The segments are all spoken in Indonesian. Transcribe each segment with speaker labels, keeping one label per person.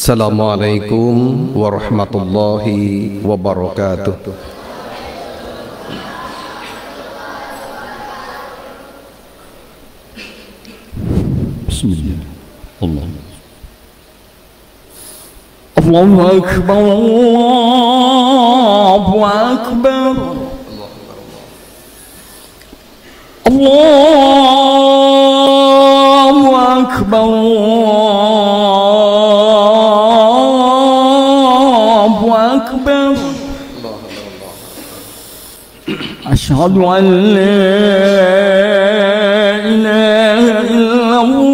Speaker 1: Assalamualaikum warahmatullahi wabarakatuh. Bismillah.
Speaker 2: Allahu Akbar, Allahu Akbar, Allahu Akbar, Allahu Akbar. Asyhadu an la ilaha illallah.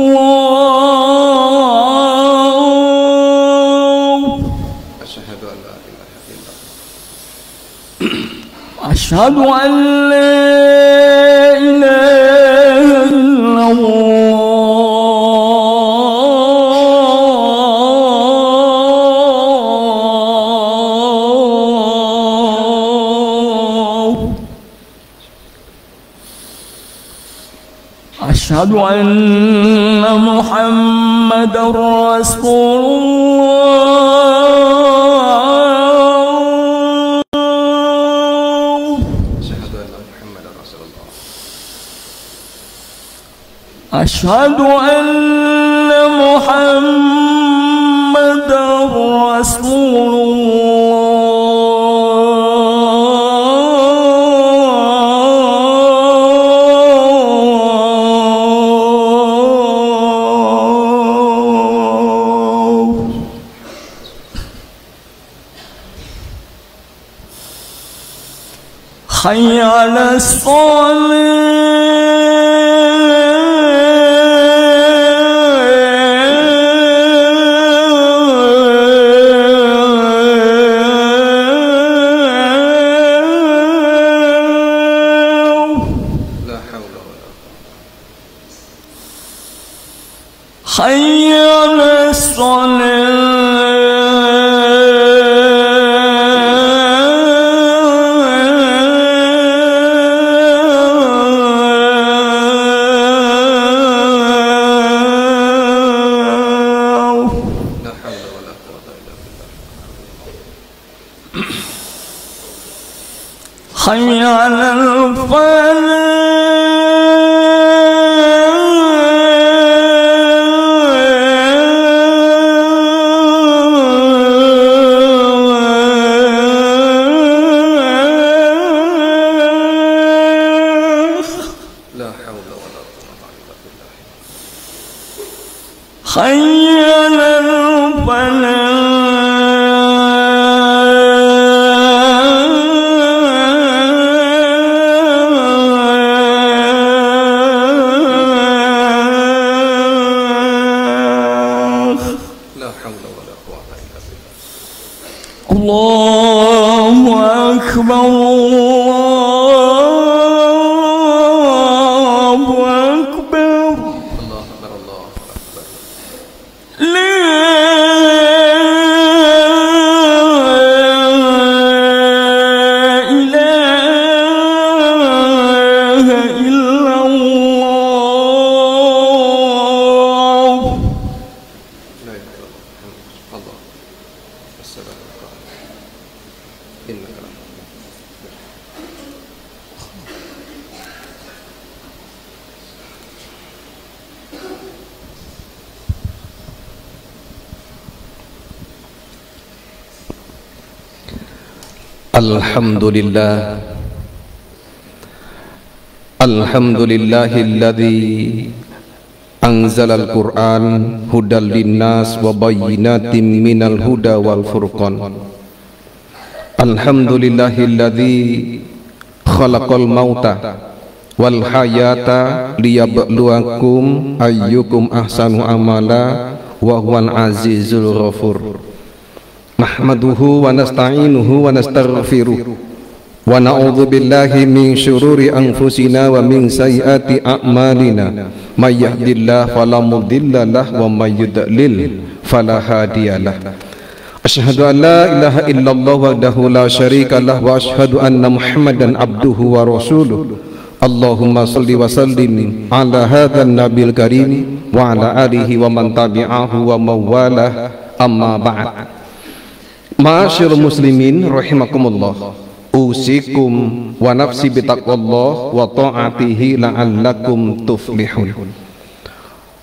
Speaker 2: Asyhadu an la ilaha illallah. Asyhadu anna Muhammadar Rasulullah. Asyhadu anna Muhammadar Rasulullah. Hayya 'alas shalah. Hayya 'alas salah. Hayya 'alal falah. Hayya 'alal falah. Allahu Akbar, Allahu Akbar. La ilaha illallah.
Speaker 1: Alhamdulillah. Alhamdulillahilladzi anzalal Qur'an hudal linnas wa bayyinatin minal huda wal furqan. Alhamdulillahilladzi khalaqal mauta wal hayata liyabluwakum ayyukum ahsanu amala wa huwal azizul ghafur. Nahmaduhu wa nasta'inuhu wa nastaghfiruh wa na'udzu billahi min syururi anfusina wa min sayyiati a'malina. May yahdihillahu fala mudilla lahu wa may yudlil fala hadiyalah. Asyhadu an la ilaha illallah wahdahu la syarika lah wa asyhadu anna Muhammadan abduhu wa rasuluh. Allahumma salli wa sallim ala hadzal nabil karim wa ala alihi wa man tabi'ahu wa mawalah. amma ba'd. Ma'asyiral muslimin rahimakumullah, usikum wa nafsi bitaqwallah wa ta'atihi la'allakum tuflihun.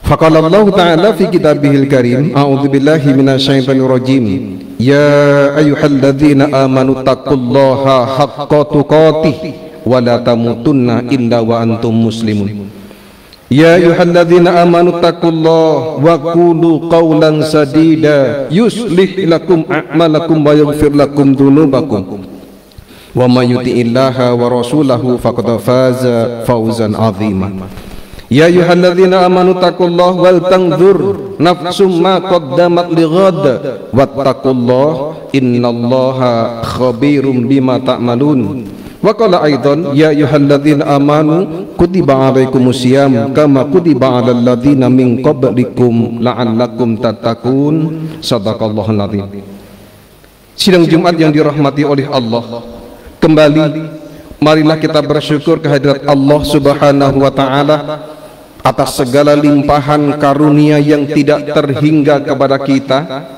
Speaker 1: Faqala Allah Ta'ala fi kitabihil karim, a'udzu billahi minasyaitonir rajim, ya ayyuhalladzina amanu taqullaha haqqa tuqatih wa la tamutunna illa wa antum muslimun. Ya ayyuhalladzina amanu taqullaha wa qulu qawlan sadida yuslih lakum a'malakum wa yaghfir lakum dzunubakum wa may yuti'illaha wa rasulahu faqad faza fawzan 'azima. Ya ayyuhalladzina amanu taqullaha wal tanzur nafsum ma qaddamat lighad wattaqullaha innallaha khabirum bima ta'malun. Wa qala aidan ya ayyuhalladzina amanu kutiba 'alaikumusiyam kama kutiba 'alal ladzina min qablikum la'allakum tattaqun. Shadaqallahul azim. Sidang Jumat yang dirahmati oleh Allah, kembali marilah kita bersyukur kehadirat Allah Subhanahu wa Ta'ala atas segala limpahan karunia yang tidak terhingga kepada kita.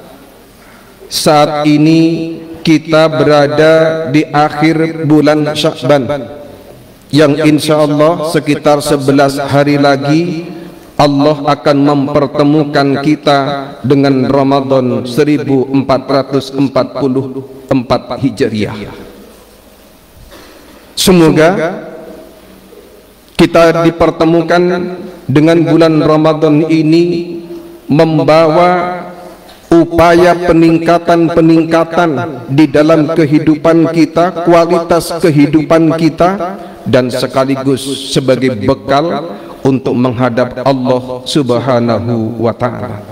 Speaker 1: Saat ini kita berada di akhir bulan Sya'ban, yang insya Allah sekitar 11 hari lagi Allah akan mempertemukan kita dengan Ramadan 1444 Hijriah. Semoga kita dipertemukan dengan bulan Ramadan ini membawa upaya peningkatan di dalam kehidupan kita, kualitas kehidupan kita, dan sekaligus sebagai bekal untuk menghadap Allah Subhanahu wa Ta'ala.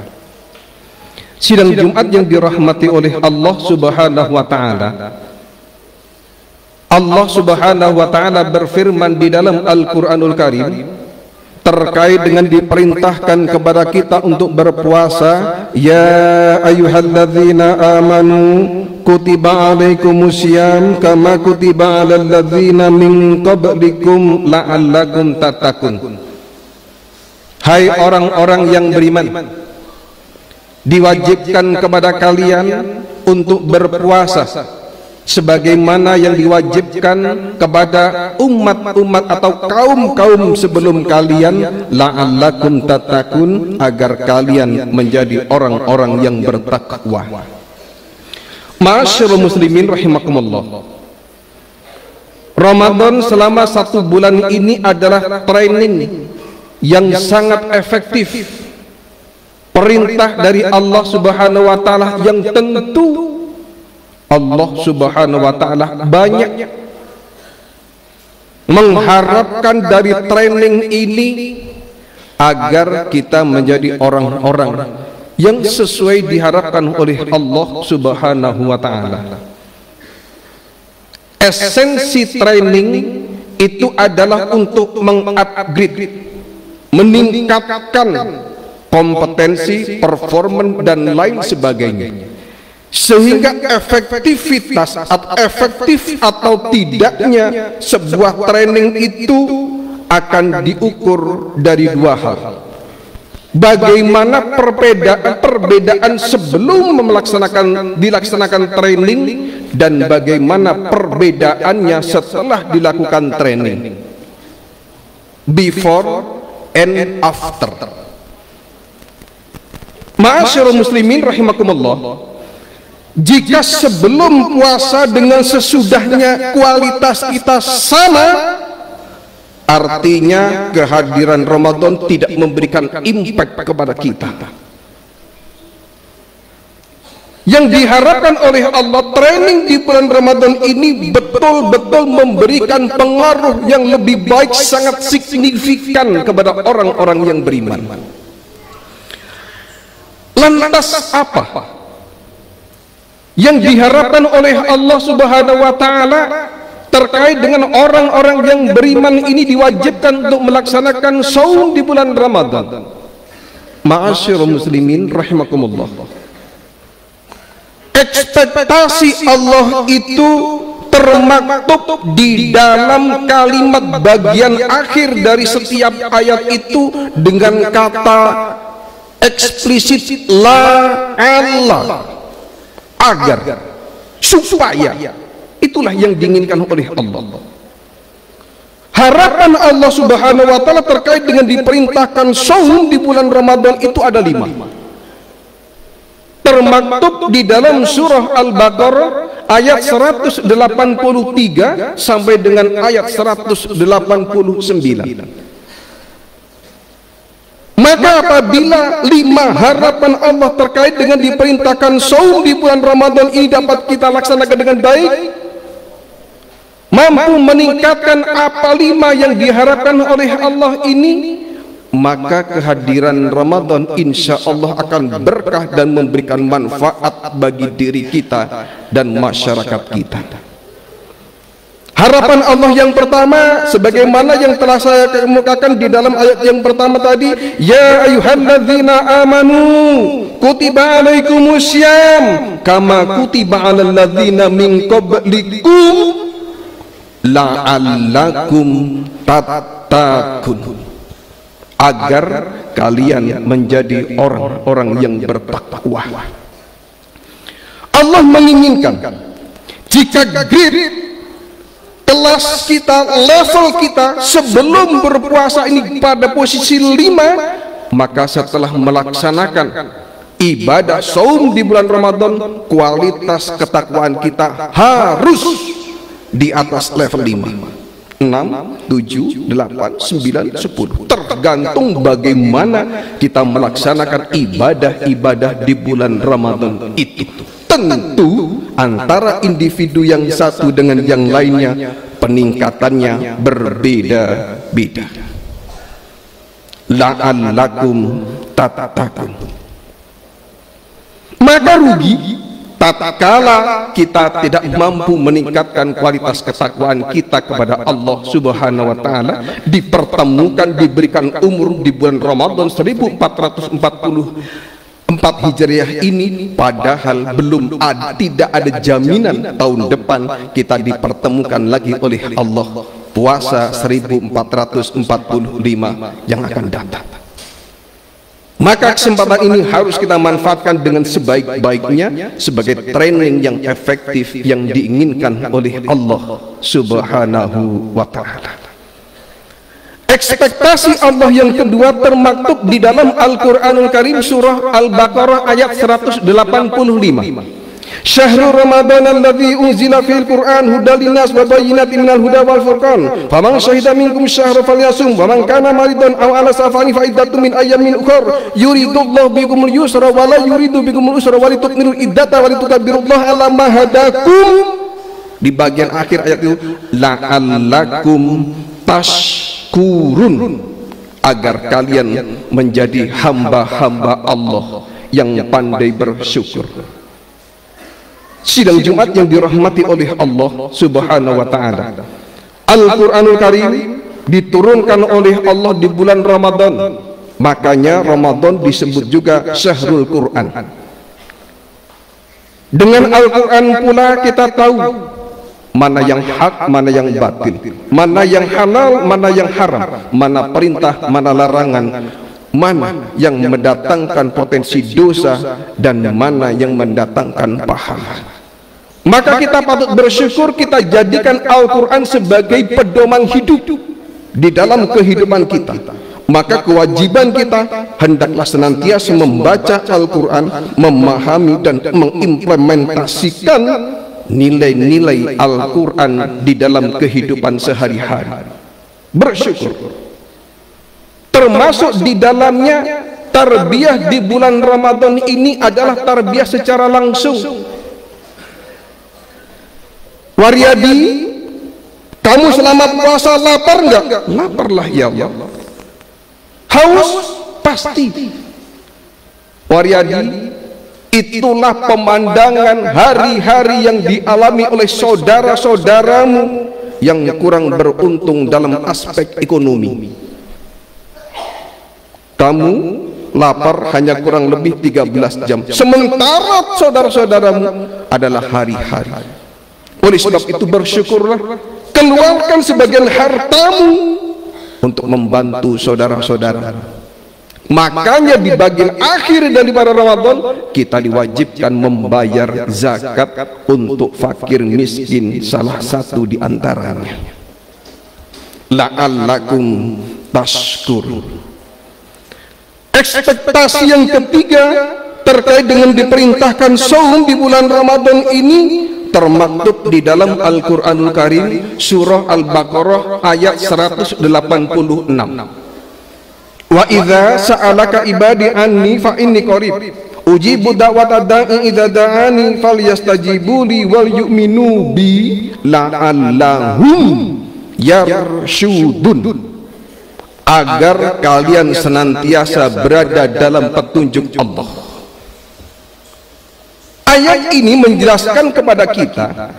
Speaker 1: Sidang Jumat yang dirahmati oleh Allah Subhanahu wa Ta'ala, Allah Subhanahu wa Ta'ala berfirman di dalam Al-Qur'anul Karim terkait dengan diperintahkan kepada kita untuk berpuasa. Ya ayyuhalladzina amanu kutiba 'alaikumusiyam kama kutiba 'alal ladzina min qablikum la'allakum tattaqun. Hai orang-orang yang beriman, diwajibkan kepada kalian untuk berpuasa sebagaimana yang diwajibkan kepada umat-umat atau kaum-kaum sebelum kalian, la'allakum tattaqun, agar kalian menjadi orang-orang yang bertakwa. Ma'asyiral muslimin rahimakumullah, Ramadan selama 1 bulan ini adalah training yang sangat efektif, perintah dari Allah Subhanahu wa Ta'ala yang tentu Allah Subhanahu wa Ta'ala banyak mengharapkan dari training ini agar kita menjadi orang-orang yang sesuai diharapkan oleh Allah Subhanahu wa Ta'ala. Esensi training itu adalah untuk mengupgrade, meningkatkan kompetensi, performa, dan lain sebagainya, sehingga efektivitas atau efektif atau tidaknya sebuah training itu akan diukur dari 2 hal. Bagaimana perbedaan sebelum dilaksanakan training, dan bagaimana perbedaannya setelah dilakukan training, before and after. Ma'asyiral muslimin rahimakumullah, jika sebelum puasa dengan sesudahnya kualitas kita sama, artinya kehadiran Ramadan tidak memberikan impact kepada kita. Yang diharapkan oleh Allah, training di bulan Ramadan ini betul-betul memberikan pengaruh yang lebih baik, sangat signifikan kepada orang-orang yang beriman. Lantas apa yang diharapkan oleh Allah Subhanahu wa Ta'ala terkait dengan orang-orang yang beriman ini diwajibkan untuk melaksanakan saum di bulan Ramadan? Ma'asyiral muslimin rahimakumullah, ekspektasi Allah itu termaktub di dalam kalimat bagian akhir dari setiap ayat itu dengan kata eksplisit la Allah, agar, supaya, itulah yang diinginkan oleh Allah. Harapan Allah Subhanahu wa ta'ala terkait dengan diperintahkan saum di bulan Ramadan itu ada 5. Termaktub di dalam surah Al-Baqarah ayat 183 sampai dengan ayat 189. Maka apabila 5 harapan Allah terkait dengan diperintahkan saum di bulan Ramadan ini dapat kita laksanakan dengan baik, mampu meningkatkan apa 5 yang diharapkan oleh Allah ini, maka kehadiran Ramadan insya Allah akan berkah dan memberikan manfaat bagi diri kita dan masyarakat kita. Harapan Allah yang pertama, sebagaimana yang telah saya kemukakan di dalam ayat yang pertama tadi, ya ayyuhalladzina amanu kutiba alaikumussyam kama kutiba alal ladzina min qablikum la'allakum tattaqun, agar kalian menjadi orang-orang yang bertakwa. Allah menginginkan jika grade kelas kita, level kita sebelum berpuasa ini pada posisi 5, maka setelah melaksanakan ibadah saum di bulan Ramadan, kualitas ketakwaan kita harus di atas level 5. 6, 7, 8, 9, 10, tergantung bagaimana kita melaksanakan ibadah-ibadah di bulan Ramadan itu. Tentu antara individu yang satu dengan yang lainnya peningkatannya berbeda-beda. La'allakum tattaqun. Maka rugi tatkala kita tidak mampu meningkatkan kualitas ketakwaan kita kepada Allah Subhanahu wa ta'ala, dipertemukan diberikan umur di bulan Ramadan 1444 Hijriah ini, padahal belum tidak ada jaminan tahun depan kita dipertemukan lagi oleh Allah puasa 1445 yang akan datang. Maka kesempatan ini harus kita manfaatkan dengan sebaik-baiknya sebagai training yang efektif yang diinginkan oleh Allah Subhanahu wa ta'ala. Ekspektasi Allah yang kedua termaktub di dalam Al-Quranul Karim surah Al-Baqarah ayat 185. Syahrul Ramadan alladzi unzila fil Qur'an hudal linnas wa bayyinatin minal huda wal furqan. Faman syahida minkum syahra falyasum wa man kana maridan aw ala safarin fa iddatun min ayyamin ukhra. Yuridullahu bikumul yusra wa la yuridu bikumul usra wa litukmilul iddata wa litukabbirullaha ala ma hadakum. Di bagian akhir ayat itu la'allakum tashkurun, agar kalian menjadi hamba-hamba Allah yang pandai bersyukur. Sidang Jumat yang dirahmati oleh Allah Subhanahu wa ta'ala, Al-Quranul Karim diturunkan oleh Allah di bulan Ramadan, makanya Ramadan disebut juga Syahrul Quran. Dengan Al-Quran pula kita tahu mana yang hak, mana yang batil, mana yang halal, mana yang haram, mana perintah, mana larangan, mana yang mendatangkan potensi dosa dan mana yang mendatangkan pahala. Maka kita patut bersyukur kita jadikan Al-Quran sebagai pedoman hidup di dalam kehidupan kita. Maka kewajiban kita hendaklah senantiasa membaca Al-Quran, memahami dan mengimplementasikan nilai-nilai Al-Quran di dalam kehidupan sehari-hari. Bersyukur termasuk di dalamnya tarbiyah di bulan Ramadan ini adalah tarbiyah secara langsung. Waryadi, kamu selama puasa lapar enggak? Laparlah ya Allah. Haus? Pasti. Waryadi, itulah pemandangan hari-hari yang dialami oleh saudara-saudaramu yang kurang beruntung dalam aspek ekonomi. Kamu lapar hanya kurang lebih 13 jam, sementara saudara-saudaramu adalah hari-hari. Oleh sebab itu bersyukurlah, keluarkan sebagian hartamu untuk membantu saudara-saudara. Makanya di bagian akhir daripada Ramadan kita diwajibkan membayar zakat untuk fakir miskin, salah satu di antaranya. La'allakum tashkurun. Ekspektasi yang ketiga terkait dengan diperintahkan saum di bulan Ramadan ini termaktub di dalam Al-Qur'anul Karim surah Al-Baqarah ayat 186. Wa idza sa'alaka ibadi anni fa inni qarib ujibu da'wata da'i idza da'ani falyastajibu li wal yu'minu bi la'allahum yarshudun, agar kalian senantiasa berada dalam petunjuk Allah. Ayat ini menjelaskan kepada kita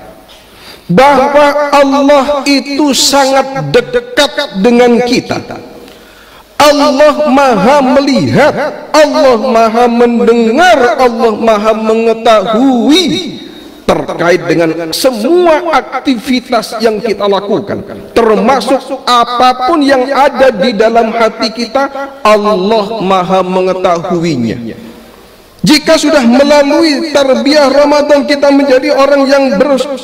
Speaker 1: bahwa Allah itu sangat dekat dengan kita. Allah maha melihat, Allah maha mendengar, Allah maha mengetahui terkait dengan semua aktivitas yang kita lakukan, termasuk apapun yang ada di dalam hati kita. Allah maha mengetahuinya. Jika sudah melalui tarbiyah Ramadan kita menjadi orang yang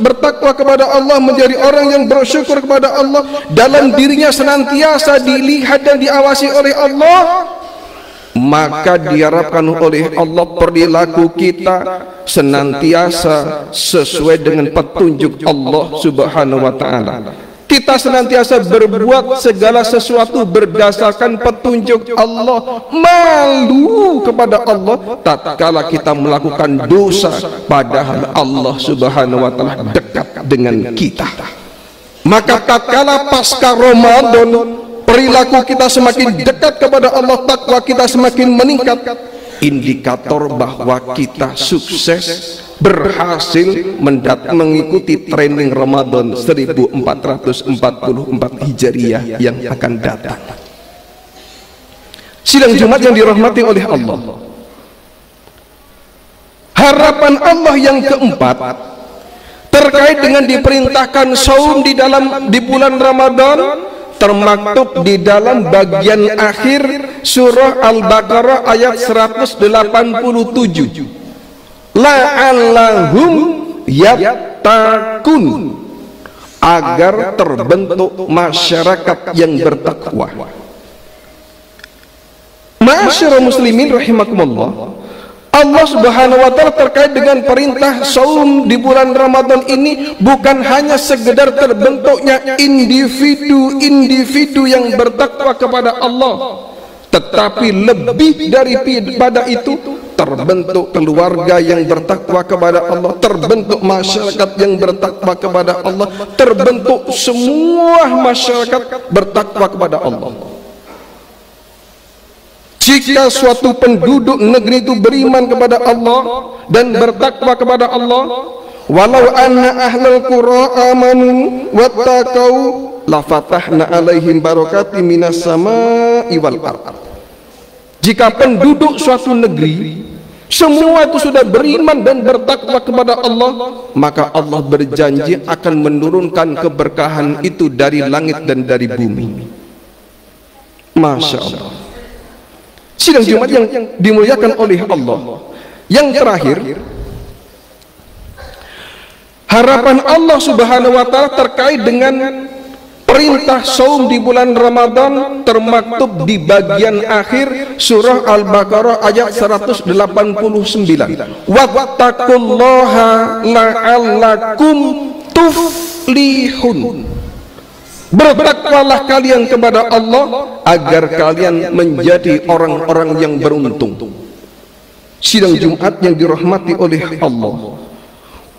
Speaker 1: bertakwa kepada Allah, menjadi orang yang bersyukur kepada Allah, dalam dirinya senantiasa dilihat dan diawasi oleh Allah, maka diharapkan oleh Allah perilaku kita senantiasa sesuai dengan petunjuk Allah Subhanahu wa taala. Kita senantiasa berbuat segala sesuatu berdasarkan petunjuk Allah, malu kepada Allah tatkala kita melakukan dosa padahal Allah Subhanahu wa taala dekat dengan kita. Maka tatkala pasca Ramadan perilaku kita semakin dekat kepada Allah, takwa kita semakin meningkat, indikator bahwa kita sukses, berhasil mengikuti training Ramadan 1444 Hijriah yang akan datang. Sidang Jumat yang dirahmati oleh Allah, harapan Allah yang keempat terkait dengan diperintahkan saum di bulan Ramadan termaktub di dalam bagian akhir surah Al-Baqarah ayat 187. La'allahum yattaqun, agar terbentuk masyarakat yang bertakwa. Ma'asyiral muslimin rahimakumullah, Allah Subhanahu wa taala terkait dengan perintah saum di bulan Ramadan ini bukan hanya sekedar terbentuknya individu yang bertakwa kepada Allah, tetapi lebih daripada itu terbentuk keluarga yang bertakwa kepada Allah, terbentuk masyarakat yang bertakwa kepada Allah, terbentuk semua masyarakat bertakwa kepada Allah. Jika suatu penduduk negeri itu beriman kepada Allah dan bertakwa kepada Allah, walau anna ahlal qura amanu wattaqau lafatahna alaihim barakatim minas samai wal ardh. Jika penduduk suatu negeri semua itu sudah beriman dan bertakwa kepada Allah, maka Allah berjanji akan menurunkan keberkahan itu dari langit dan dari bumi. Masya Allah. Sidang Jumat yang dimuliakan oleh Allah, yang terakhir, harapan Allah Subhanahu wa taala terkait dengan perintah saum di bulan Ramadan termaktub di bagian akhir surah Al-Baqarah ayat 189. Wattaqullaha la'allakum tuflihun. Bertakwalah kalian kepada Allah agar kalian menjadi orang-orang yang beruntung. Sidang Jumat yang dirahmati oleh Allah,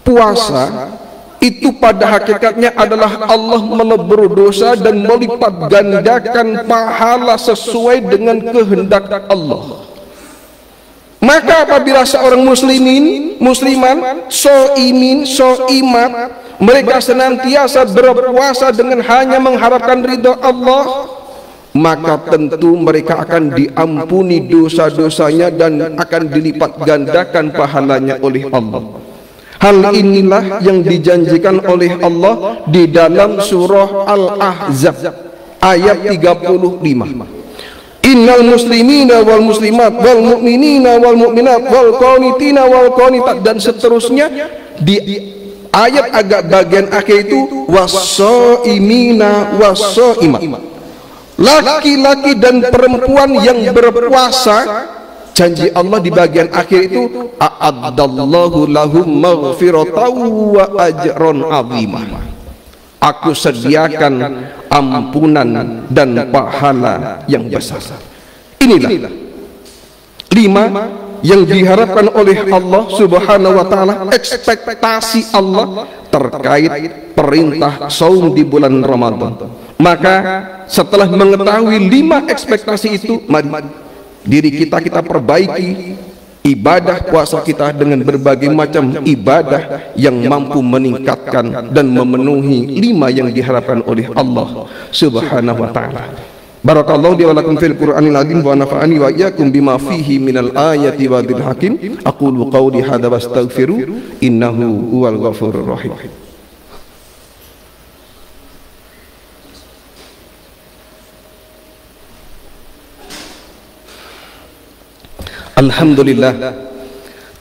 Speaker 1: puasa itu pada hakikatnya adalah Allah melebur dosa dan melipat gandakan pahala sesuai dengan kehendak Allah. Maka apabila seorang musliman, soimat, mereka senantiasa berpuasa dengan hanya mengharapkan ridha Allah, maka tentu mereka akan diampuni dosa-dosanya dan akan dilipat gandakan pahalanya oleh Allah. Hal inilah yang dijanjikan oleh Allah di dalam surah Al-Ahzab ayat 35. Innal muslimina wal muslimat wal mu'minina wal mu'minat wal qanitina wal qanitat, dan seterusnya. Di ayat agak bagian akhir itu was-shaimina was-shaimat, laki-laki dan perempuan yang berpuasa. Janji Allah di bagian akhir itu a'addallahu lahum maghfiratan wa ajran 'azimah. Aku sediakan ampunan dan pahala yang besar. Inilah 5 yang diharapkan oleh Allah Subhanahu wa taala, ekspektasi Allah terkait perintah saum di bulan Ramadan. Maka setelah mengetahui 5 ekspektasi itu, mari diri kita perbaiki ibadah puasa kita dengan berbagai macam ibadah yang mampu meningkatkan dan memenuhi 5 yang diharapkan oleh Allah Subhanahu wa taala. Barakallahu li wa lakum fil Qur'anil azim wa nafa'ani wa iyyakum bima fihi minal ayati wa dzil hakim. Aqulu qawli hadza wastaghfiru innahu huwal ghafurur rahim.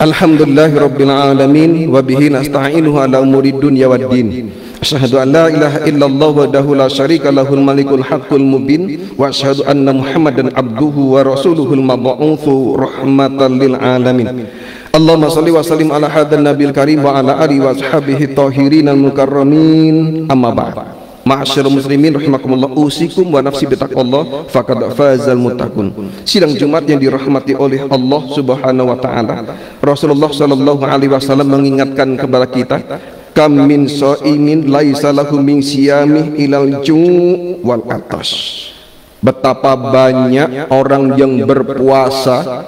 Speaker 1: Alhamdulillahi rabbil alamin wa bihi nasta'inuhu ala umuri dunya waddin. Asyhadu an la ilaha illallah wahdahu la syarika lahul malikul haqqul mubin wa asyhadu anna Muhammadan abduhu wa rasuluhul mab'utsu rahmatan lil alamin. Allahumma shalli wa sallim ala hadzal nabiyil karim wa ala alihi wa ashabihi tahirin al mukarramin. Amma ba'd. Ma'asyiral muslimin rahimakumullah, usikum wa nafsi bitaqwallah faqad fazal muttaqun. Sidang Jumat yang dirahmati oleh Allah Subhanahu wa taala, Rasulullah sallallahu alaihi wasallam mengingatkan kepada kita, kam min shaimin laisa lahu min siyamih ilal ju' wal atash. Betapa banyak orang yang berpuasa,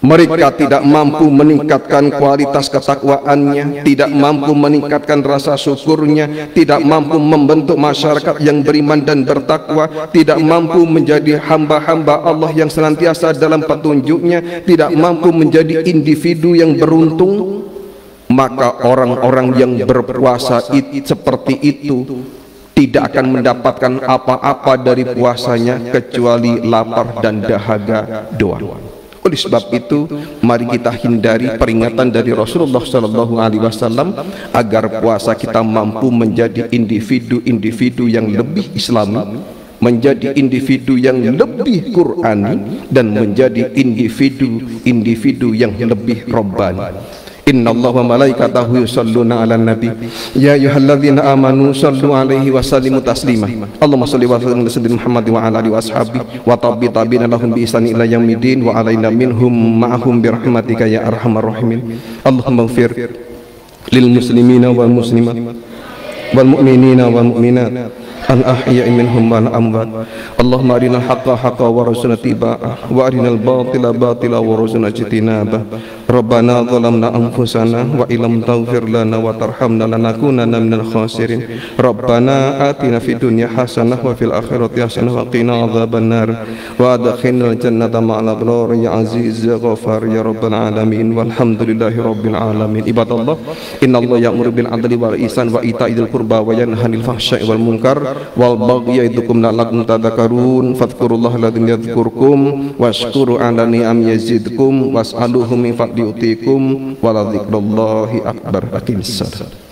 Speaker 1: mereka tidak mampu meningkatkan kualitas ketakwaannya, tidak mampu meningkatkan rasa syukurnya, tidak mampu membentuk masyarakat yang beriman dan bertakwa, tidak mampu menjadi hamba-hamba Allah yang senantiasa dalam petunjuknya, tidak mampu menjadi individu yang beruntung. Maka orang-orang yang berpuasa seperti itu tidak akan mendapatkan apa-apa dari puasanya kecuali lapar dan dahaga doang. Oleh sebab itu, mari kita hindari peringatan dari Rasulullah sallallahu alaihi wasallam agar puasa kita mampu menjadi individu-individu yang lebih Islami, menjadi individu yang lebih Qur'ani, dan menjadi individu yang lebih Rabbani. Innallaha wa malaikatahu yusholluna 'alan nabi ya ayyuhalladzina amanu shallu 'alaihi wa sallimu taslima. Allahumma shalli wa sallim ala sayyidina Muhammad wa ala alihi washabihi wa tabi'ina lahum bi ihsan ila yaumiddin wa alaina minhum ma'ahum bi rahmatika ya arhamar rahimin. Allahumma ighfir lil muslimina wal muslimat wal mu'minina wal mu'minat al ahya'i minhum wal amwat. Allahumma arinal haqqa haqqan warzuqna ittiba'ah wa arinal batila batila warzuqna ijtinabah. Rabbana zalamna anfusana wa illam taghfir lana wa tarhamna lanakunanna minal khasirin. Rabbana atina fid dunya hasanah wa fil akhirati hasanah wa qina adzabannar wa adkhilnal jannata ma'al abrar ya aziz ya ghafar ya rabbal alamin. Walhamdulillahi rabbil alamin. Ibadallah, innallaha ya'muru bil 'adli wal ihsan wa ita'il qurba wa yanha 'anil fahsya'i wal munkar wal baghi ya'idukum la'allakum tadhakkarun. Fadhkurullaha alladzi yadhkurukum washkuru 'ala ni'am yazidkum was'aluhu min fadli utikum wa la dzikrallahi akbar. Aqimssalah.